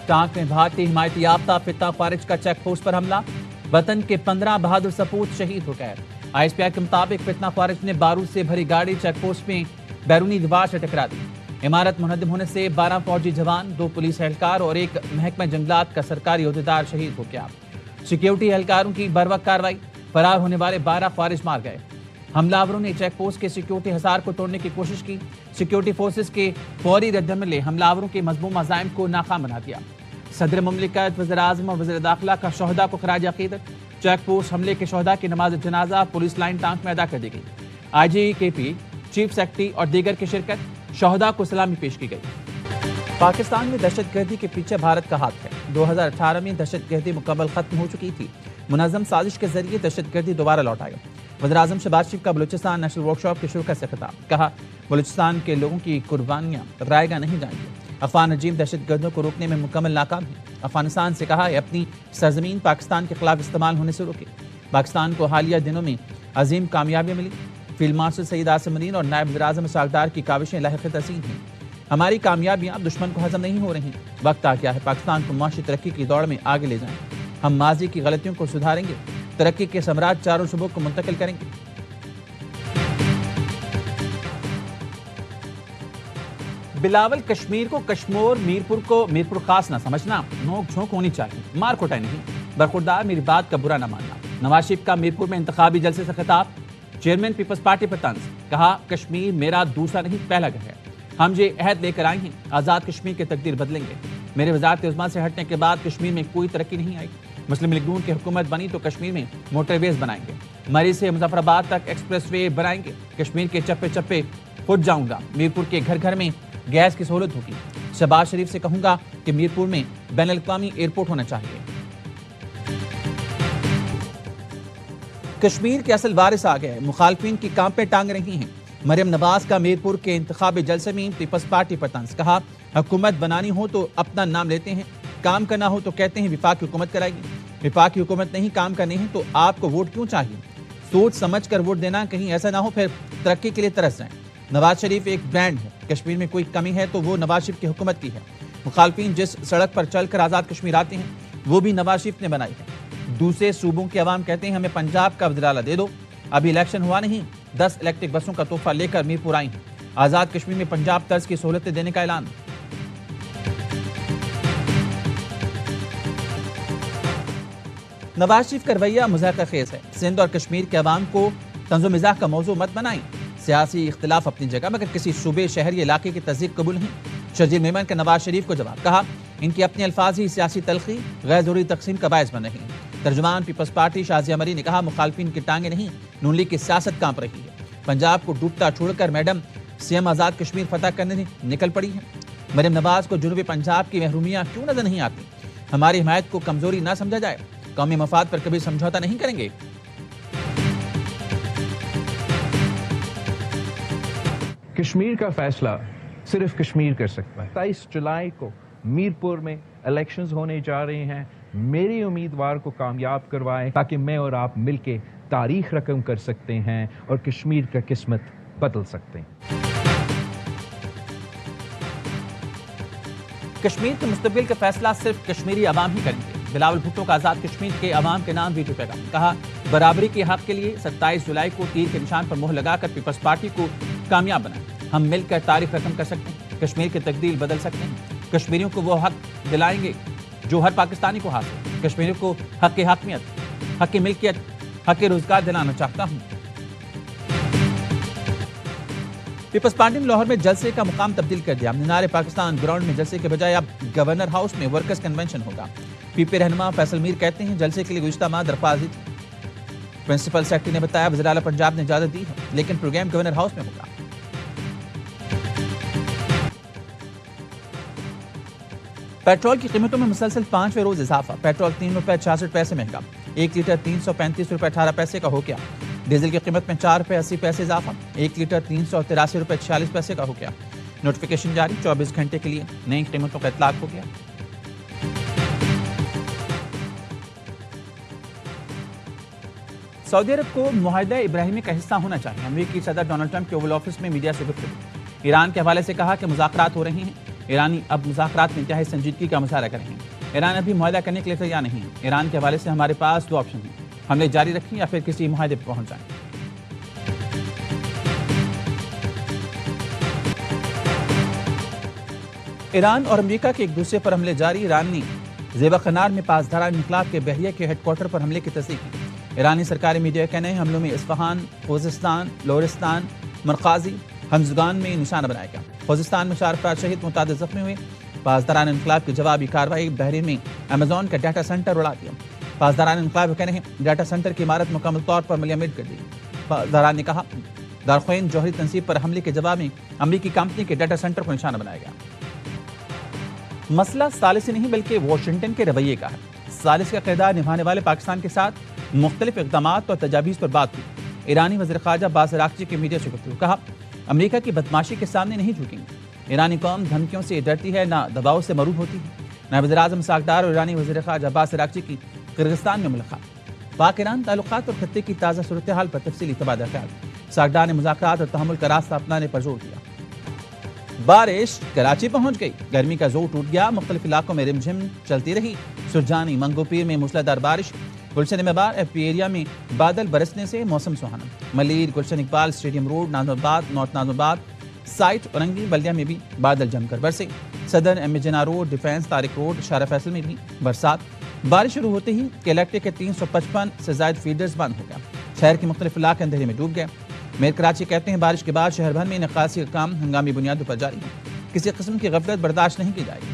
Tank में भारतीय हिमायती याफ्ता फित्ता खारिज का चेक पोस्ट पर हमला, वतन के 15 बहादुर सपूत शहीद हो गए। ISPI के मुताबिक फित्ता खारिज ने बारूद से भरी गाड़ी चेक पोस्ट में बैरूनी दीवार से टकरा दी। इमारत मुनहदम होने से 12 फौजी जवान, 2 पुलिस एहलकार और एक महकमा जंगलात का सरकारी अहदेदार शहीद हो गया। सिक्योरिटी एहलकारों की बर्वक्त कार्रवाई, फरार होने वाले 12 खारिज मार गए। हमलावरों ने चेक पोस्ट के सिक्योरिटी हिसार को तोड़ने की कोशिश की। सिक्योरिटी फोर्सेस के फौरी रद्दमले हमलावरों के मजमूम अज़ाइम को नाकाम बना दिया। सदर मुमलिकत, वज़ीर-ए-आज़म और वज़ीर दाखिला का शोहदा को खराज अक़ीदत। चेक पोस्ट हमले के शोहदा की नमाज जनाजा पुलिस लाइन टांक में अदा कर दी गई। IGKP, चीफ सेक्रेटरी और दीगर की शिरकत, शोहदा को सलामी पेश की गई। पाकिस्तान में दहशतगर्दी के पीछे भारत का हाथ है। 2018 में दहशतगर्दी मुकम्मल खत्म हो चुकी थी। मुनज़्ज़म साजिश के जरिए दहशतगर्दी दोबारा लौट आई। वज़ीर-ए-आज़म शहबाज शरीफ का बलूचिस्तान नेशनल वर्कशॉप की शुरुआत से खिताब, कहा बलूचिस्तान के लोगों की कुर्बानियां रायगा नहीं जाएंगी। अफगान रजीम दहशतगर्दों को रोकने में मुकम्मल नाकाम है। अफगानिस्तान से कहा है अपनी सरजमीन पाकिस्तान के खिलाफ इस्तेमाल होने से रोके। पाकिस्तान को हालिया दिनों में अजीम कामयाबियां मिली। फील्ड मार्शल सईद आसिम मरीन और नायब वज़ीर-ए-आज़म सागदार की काविशें लाहिक़ तहसीन हैं। हमारी कामयाबियां दुश्मन को हजम नहीं हो रही। वक्त आ गया है पाकिस्तान को माशी तरक्की की दौड़ में आगे ले जाएं। हम माजी की गलतियों को सुधारेंगे, तरक्की के सम्राट चारों शुबों को मुंतकिल करेंगे। बिलावल कश्मीर को कश्मीर, मीरपुर को मीरपुर खास ना समझना, नोक झोंक होनी चाहिए, मार कुटाई नहीं। बरखुरदार मेरी बात का बुरा ना मानना। नवाज शरीफ का मीरपुर में इंतखाबी जलसे से खिताब, चेयरमैन पीपल्स पार्टी पर तंज, कहा कश्मीर मेरा दूसरा नहीं पहला घर है। हम ये अहद लेकर आए हैं, आज़ाद कश्मीर की तकदीर बदलेंगे। मेरे वज़ारत उज़्मा से हटने के बाद कश्मीर में कोई तरक्की नहीं आई। मुस्लिम लीग नून की हुकूमत बनी तो कश्मीर में मोटरवेज बनाएंगे, मरी से मुजफ्फराबाद तक एक्सप्रेस वे बनाएंगे। कश्मीर के चप्पे चप्पे खुद जाऊंगा। मीरपुर के घर घर में गैस की सहूलत होगी। शहबाज शरीफ से कहूंगा कि मीरपुर में बैनुल-अक़वामी एयरपोर्ट होना चाहिए। कश्मीर के असल वारिस आ गए, मुखालफिन की कांपे टांग रही हैं। मरियम नवाज का मीरपुर के इंतखाबी जलसे में पीपल्स पार्टी पर तंज, कहा हुकूमत बनानी हो तो अपना नाम लेते हैं, काम करना हो तो कहते हैं विफाकी हुकूमत कराएगी। विफाकी हुकूमत नहीं काम करनी है तो आपको वोट क्यों चाहिए? सोच समझ कर वोट देना, कहीं ऐसा ना हो फिर तरक्की के लिए तरस जाएं। नवाज शरीफ एक ब्रांड है, कश्मीर में कोई कमी है तो वो नवाज शरीफ की हुकूमत की है। मुखालफिन जिस सड़क पर चलकर आज़ाद कश्मीर आते हैं वो भी नवाज शरीफ ने बनाई है। दूसरे सूबों के अवाम कहते हैं हमें पंजाब का वज़ीर आला दे दो। अभी इलेक्शन हुआ नहीं, 10 इलेक्ट्रिक बसों का तोहफा लेकर मीरपुर आई हैं। आज़ाद कश्मीर में पंजाब तर्ज की सहूलतें देने का ऐलान। नवाज शरीफ का रवैया मुज़ाहिक़ा खेज़ है। सिंध और कश्मीर के अवाम को तंज़ो मिज़ाह का मौजू मत बनाएं। सियासी इख्तिलाफ अपनी जगह, मगर किसी सूबे, शहर या इलाके की तज़दीक़ कबूल नहीं। शजील मेमन का नवाज शरीफ को जवाब, कहा इनकी अपने अल्फाज ही सियासी तलखी, गैर ज़रूरी तकसीम का बायस बन रही है। तर्जुमान पीपल्स पार्टी शाज़िया मरी ने कहा मुखालफिन की टांगें नहीं, नून लीग की सियासत कांप रही है। पंजाब को डूबता छोड़कर मैडम सीएम आज़ाद कश्मीर फतह करने निकल पड़ी है। मरियम नवाज को जुनूबी पंजाब की महरूमियाँ क्यों नजर नहीं आती? हमारी हिमायत को कमजोरी ना समझा जाए, कौमी मफाद पर कभी समझौता नहीं करेंगे। कश्मीर का फैसला सिर्फ कश्मीर कर सकता है। 23 जुलाई को मीरपुर में इलेक्शंस होने जा रहे हैं। मेरे उम्मीदवार को कामयाब करवाएं ताकि मैं और आप मिलके तारीख रकम कर सकते हैं और कश्मीर का किस्मत बदल सकते हैं। कश्मीर के मुस्तकबिल का फैसला सिर्फ कश्मीरी अवाम ही करेंगे। बिलावल भुट्टो का आज़ाद कश्मीर के अवाम के नाम वीटो पैगाम, कहा बराबरी के हक के लिए 27 जुलाई को तीर के निशान पर मोहर लगाकर पीपल्स पार्टी को कामयाब बनाएं। हम मिलकर तारीख रकम कर सकते हैं, कश्मीर की तकदीर बदल सकते हैं। कश्मीरियों को वो हक दिलाएंगे जो हर पाकिस्तानी को हासिल। कश्मीरियों को हक की हकमियत, हक की मिल्कियत, हक के रोजगार दिलाना चाहता हूँ। पीपल्स पार्टी ने लाहौर में जलसे का मुकाम तब्दील कर दिया। मीनार पाकिस्तान ग्राउंड में जलसे के बजाय अब गवर्नर हाउस में वर्कर्स कन्वेंशन होगा। पीपी रहनुमा फैसल मीर कहते हैं जलसे के लिए गुज़िश्ता माह दरख्वास्त दी थी। प्रिंसिपल सेक्रेटरी ने बताया वज़ीर आला पंजाब ने इजाजत दी है, लेकिन प्रोग्राम गवर्नर हाउस में होगा। पेट्रोल की कीमतों में मुसलसल 5वें रोज इजाफा। पेट्रोल 3 रुपए 66 पैसे महंगा, 1 लीटर 335 रुपए 18 पैसे का हो गया। डीजल की कीमत में 4 रुपए 80 पैसे इजाफा, 1 लीटर 383 रुपए 46 पैसे का हो गया। नोटिफिकेशन जारी, 24 घंटे के लिए नई कीमतों का इतलाक हो गया। सऊदी अरब को मुआहिदा इब्राहिमी का हिस्सा होना चाहिए। अमेरिकी सदर डोनाल्ड ट्रंप के ओवल ऑफिस में मीडिया से गुफ्तगू। ईरान के हवाले से कहा कि मुज़ाकरात हो रही हैं, ایرانی اب مذاکرات میں انتہائی سنجیدگی کا مظاہرہ کریں گے. ایران ابھی معاہدہ کرنے کے لیے تیار نہیں ہے. ایران کے حوالے سے ہمارے پاس دو آپشن ہیں: حملے جاری رکھیں یا پھر کسی معاہدے پر پہنچ جائیں. ایران اور امریکہ کے ایک دوسرے پر حملے جاری. ایران نے زیبا قنار میں پاسداران انقلاب کے بحریہ کے ہیڈ کوارٹر پر حملے کی تصدیق کی. ایرانی سرکاری میڈیا کے نئے حملوں میں اصفہان، خوزستان، لورستان، مرقازی، ہمزگان میں نشانہ بنایا گیا. خوزستان میں 4 افراد شہید، متعدد زخمی ہوئے. پاسداران انقلاب کی جوابی کارروائی. بحرین میں امیزون کا ڈیٹا سینٹر اڑا دیا. پاسداران انقلاب کہہ رہے ہیں ڈیٹا سینٹر کی عمارت مکمل طور پر ملیمٹ کر دی. پاسداران نے کہا دارخوین جوہری تنصیب پر حملے کے جواب میں امریکی کمپنی کے ڈیٹا سینٹر کو نشانہ بنایا گیا. مسئلہ ثالثی نہیں بلکہ واشنگٹن کے رویے کا ہے. ثالث کا کردار نبھانے والے پاکستان کے ساتھ مختلف اقدامات اور تجاویز پر بات ہوئی. ایرانی وزیر خارجہ عباس عراقچی کی میڈیا سے گفتگو. کہا امریکہ کی بدماشی کے سامنے نہیں جھکیں گے. ایرانی قوم دھمکیوں سے ڈرتی ہے، نہ دباؤ سے مرعوب ہوتی ہے. نائب وزیر اعظم اسحاق ڈار اور ایرانی وزیر خارجہ عباس عراقچی کی قرغستان میں ملاقات. پاک ایران تعلقات اور خطے کی تازہ صورتحال پر تفصیلی تبادلہ خیال. اسحاق ڈار نے مذاکرات اور تحمل کا راستہ اپنانے پر زور دیا. بارش کراچی پہنچ گئی. گرمی کا زور ٹوٹ گیا. مختلف علاقوں میں رمجھم چلتی رہی. سرجانی، منگو پیر میں موسلادھار بارش. گلشن مبار ایف پی ایریا میں بادل برسنے سے موسم سہانا. ملیر، گلشن اقبال اسٹیڈیم روڈ، ناظم آباد، نارتھ ناظم آباد سائٹ، اورنگی بلدیہ میں بھی بادل جم کر برسے. Saddar M Jinnah road, Defence, Tariq road, Shahrah Faisal میں بھی برسات. بارش شروع ہوتے ہی کیلیکٹر کے 355 سے زائد فیڈرز بند ہو گیا. شہر کے مختلف علاقے اندھیرے میں ڈوب گئے. میئر کراچی کہتے ہیں بارش کے بعد شہر بھر میں نکاسی کا کام ہنگامی بنیادوں پر جاری ہے. کسی قسم کی غفلت برداشت نہیں کی جائے گی.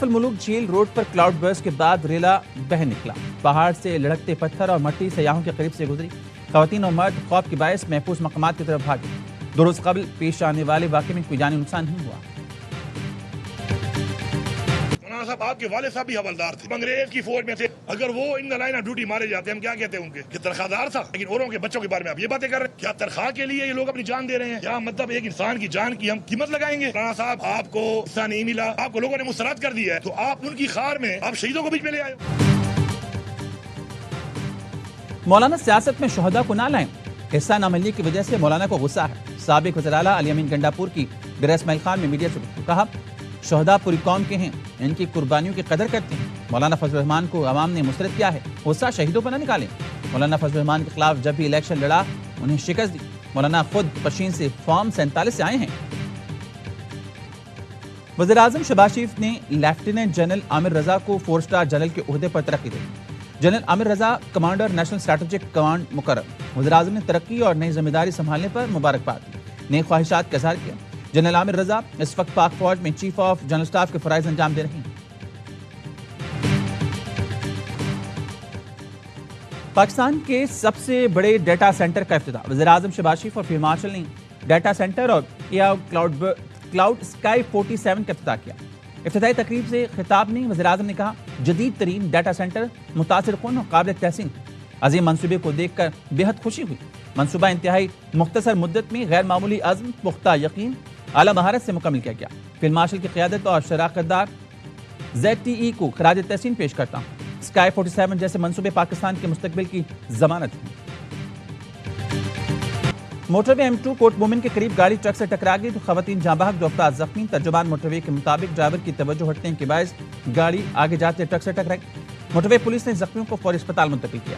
ملوک جھیل روڈ پر کلاؤڈ برسٹ کے بعد ریلا بہہ نکلا. پہاڑ سے لڑکتے پتھر اور مٹی سیاحوں کے قریب سے گزری. خواتین اور مرد خوف کے باعث محفوظ مقامات کی طرف بھاگے. 2 روز قبل پیش آنے والے واقعے میں کوئی جانی نقصان نہیں ہوا. صاحب آپ کے والد صاحب بھی حوالدار تھے، انگریز کی فوج میں تھے. اگر وہ ان لائن آف ڈیوٹی مارے جاتے ہیں ہم کیا کہتے ہیں ان کے کہ تنخواہ دار تھا. لیکن اوروں کے بچوں کے بارے میں آپ یہ باتیں کر رہے ہیں. کیا تنخواہ کے لیے یہ لوگ اپنی جان دے رہے ہیں؟ کیا مطلب ایک انسان کی جان کی ہم قیمت لگائیں گے؟ رانا صاحب آپ کو حصہ نہیں ملا، آپ کو لوگوں نے مسترد کر دیا ہے، تو آپ ان کی خار میں آپ شہیدوں کو بیچ میں لے آئے. مولانا سیاست میں شہداء کو نہ لائیں. حصہ نہ ملنے کی وجہ سے مولانا کو غصہ ہے. سابق وزیر اعلیٰ علی امین گنڈاپور کی ڈیرہ اسماعیل خان میں میڈیا سے کہا شہداء پوری قوم کے ہیں، ان کی قربانیوں کی قدر کرتے ہیں. مولانا فضل الرحمان کو عوام نے مسترد کیا ہے، غصہ شہیدوں پر نہ نکالیں. مولانا فضل الرحمان کے خلاف جب بھی الیکشن لڑا انہیں شکست دی. مولانا خود پشین سے فارم 47 سے آئے ہیں. وزیر اعظم شہباز شریف نے لیفٹیننٹ جنرل عامر رضا کو 4 اسٹار جنرل کے عہدے پر ترقی دی. جنرل عامر رضا کمانڈر نیشنل اسٹریٹجک کمانڈ مقرر. وزیر اعظم نے ترقی اور نئی ذمہ داری سنبھالنے پر مبارکباد دی، نئی خواہشات کا اظہار کیا. جنرل عامر رضا اس وقت پاک فوج میں چیف آف جنرل اسٹاف کے فرائض انجام دے رہے ہیں. پاکستان کے سب سے بڑے ڈیٹا سینٹر کا افتتاح. وزیر اعظم شہباز شریف اور فیلڈ مارشل نے ڈیٹا سینٹر اور کلاؤڈ اسکائی 47 کا افتتاح کیا. افتتاحی تقریب سے خطاب میں وزیر اعظم نے کہا جدید ترین ڈیٹا سینٹر متاثر کن اور قابل تحسین. عظیم منصوبے کو دیکھ کر بے حد خوشی ہوئی. منصوبہ انتہائی مختصر مدت میں غیر معمولی عزم، پختہ یقین، اعلیٰ مہارت سے مکمل کیا گیا. فیلڈ مارشل کی قیادت اور شراکت دار ZTE کو خراج تحسین پیش کرتا ہوں. اسکائی 47 جیسے منصوبے پاکستان کے مستقبل کی ضمانت ہیں. موٹر وے M2 کوٹ مومن کے قریب گاڑی ٹرک سے ٹکرا گئی تو خواتین جاں بحق، 2 افراد زخمی. ترجمان موٹر وے کے مطابق ڈرائیور کی توجہ ہٹنے کے باعث گاڑی آگے جاتے ٹرک سے ٹکرائی. موٹر وے پولیس نے زخمیوں کو فوری اسپتال منتقل کیا.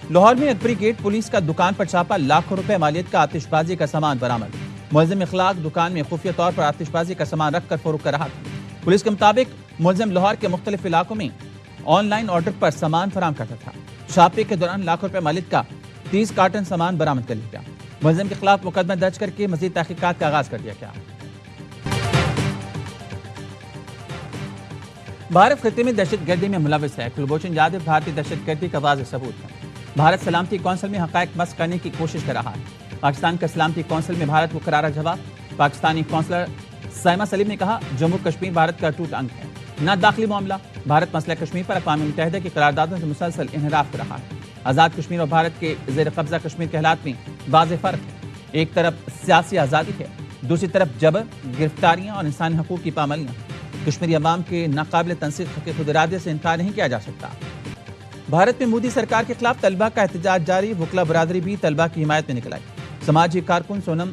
لاہور میں اکبری گیٹ پولیس کا دکان پر چھاپہ، لاکھوں روپے مالیت کا آتش بازی کا سامان برآمد. ملزم اخلاق دکان میں خفیہ طور پر آتش بازی کا سامان رکھ کر فروخت کر رہا تھا. پولیس کے مطابق ملزم لاہور کے مختلف علاقوں میں آن لائن آرڈر پر سامان فراہم کرتا تھا. چھاپے کے دوران لاکھوں روپے مالیت کا 30 کارٹن سامان برآمد کر لیا گیا. ملزم کے خلاف مقدمہ درج کر کے مزید تحقیقات کا آغاز کر دیا گیا. بھارت خطے میں دہشت گردی میں ملوث ہے. کلبھوشن یادو بھارتی دہشت گردی کا واضح ثبوت ہے. بھارت سلامتی کونسل میں حقائق مسخ کرنے کی کوشش کر رہا ہے. پاکستان کا سلامتی کونسل میں بھارت کو کرارا جواب. پاکستانی کونسلر سائمہ سلیم نے کہا جموں کشمیر بھارت کا ٹوٹ انگ ہے، نہ داخلی معاملہ. بھارت مسئلہ کشمیر پر اقوام متحدہ کی قراردادوں سے مسلسل انحراف کر رہا ہے. آزاد کشمیر اور بھارت کے زیر قبضہ کشمیر کے حالات میں واضح فرق ہے. ایک طرف سیاسی آزادی ہے، دوسری طرف جبر، گرفتاریاں اور انسانی حقوق کی پامالیاں. کشمیری عوام کے ناقابل تنسیق حق خود ارادے سے انکار نہیں کیا جا سکتا. भारत में मोदी सरकार के खिलाफ तलबा का एहतजाज जारी, वकला बरादरी भी तलबा की हिमायत में निकल आई। समाजी कारकुन सोनम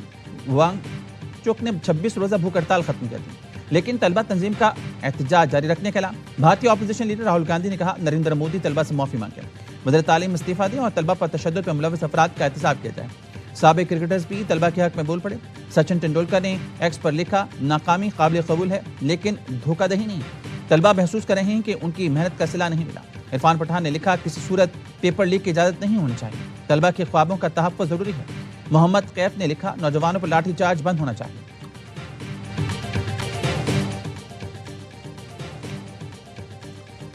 वांगचुक ने 26 रोजा भूख हड़ताल खत्म कर दी, लेकिन तलबा तंजीम का एहतजाज जारी रखने के खिलाफ भारतीय अपोजिशन लीडर राहुल गांधी ने कहा नरेंद्र मोदी तलबा से माफी मांगे, वज़ीर तालीम इस्तीफा दें और तलबा पर तशद्दुद पर मुलव्वस अफराद का एहतसाब किया जाए। साबिक क्रिकेटर्स भी तलबा के हक में बोल पड़े। सचिन तेंदुलकर ने एक्स पर लिखा, नाकामी काबिल कबूल है लेकिन धोखाधड़ी नहीं। तलबा महसूस कर रहे हैं कि उनकी मेहनत का सिला नहीं मिला। इरफान पठान ने लिखा, किसी सूरत पेपर लीक की इजाजत नहीं होनी चाहिए, तलबा के ख्वाबों का तहफ़्फ़ुज़ जरूरी है। मोहम्मद कैफ ने लिखा, नौजवानों पर लाठीचार्ज बंद होना चाहिए।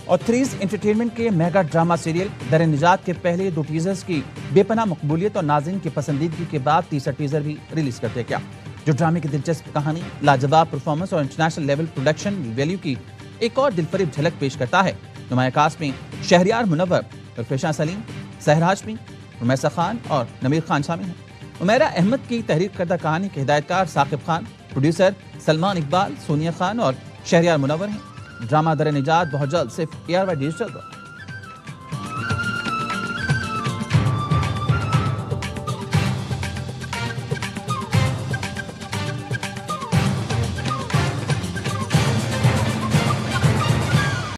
और थ्रीज एंटरटेनमेंट के मेगा ड्रामा सीरियल दर निजात के पहले 2 टीजर्स की बेपनाह मकबूलियत और नाज़रीन की पसंदीदगी के बाद तीसरा टीजर भी रिलीज कर दिया गया, जो ड्रामे की दिलचस्प कहानी, लाजवाब परफॉर्मेंस और इंटरनेशनल लेवल प्रोडक्शन वैल्यू की एक और दिलफरीब झलक पेश करता है। नुमाया कास्ट में शहरयार मुनव्वर, इरफान सलीम, सहर हाशमी, रुमैसा खान और नमीर खान शामिल हैं। उमैरा अहमद की तहरीर करदा कहानी के हिदायतकार साकिब खान, प्रोड्यूसर सलमान इकबाल, सोनिया खान और शहरयार मुनव्वर हैं। ड्रामा दर निजात बहुत जल्द सिर्फ ARY डिजिटल पर।